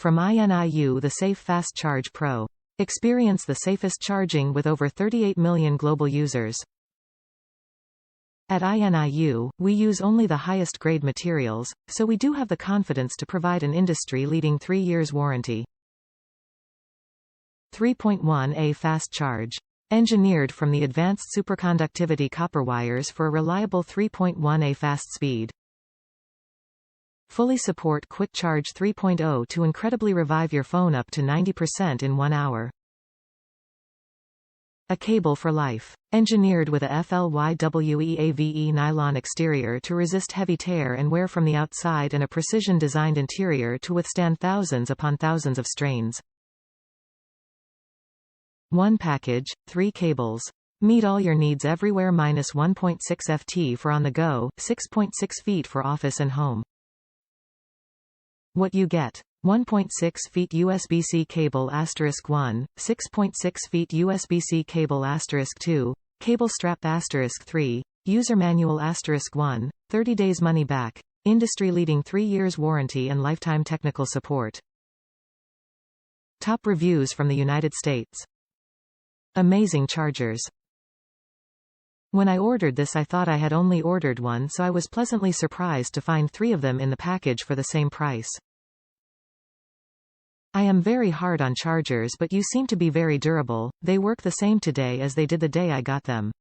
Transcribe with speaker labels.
Speaker 1: From INIU, the Safe Fast Charge Pro. Experience the safest charging with over 38 million global users. At INIU, we use only the highest grade materials, so we do have the confidence to provide an industry-leading 3 years warranty. 3.1A Fast Charge. Engineered from the advanced superconductivity copper wires for a reliable 3.1A fast speed. Fully support Quick Charge 3.0 to incredibly revive your phone up to 90% in 1 hour. A cable for life. Engineered with a FLYWEAVE nylon exterior to resist heavy tear and wear from the outside and a precision-designed interior to withstand thousands upon thousands of strains. One package, 3 cables. Meet all your needs everywhere. -1.6 ft for on the go, 6.6 feet for office and home. What you get. 1.6 feet USB-C cable *1, 6.6 feet USB-C cable *2, cable strap *3, user manual *1, 30 days money back, industry-leading 3 years warranty and lifetime technical support. Top reviews from the United States. Amazing chargers. When I ordered this, I thought I had only ordered one, so I was pleasantly surprised to find 3 of them in the package for the same price. I am very hard on chargers, but you seem to be very durable. They work the same today as they did the day I got them.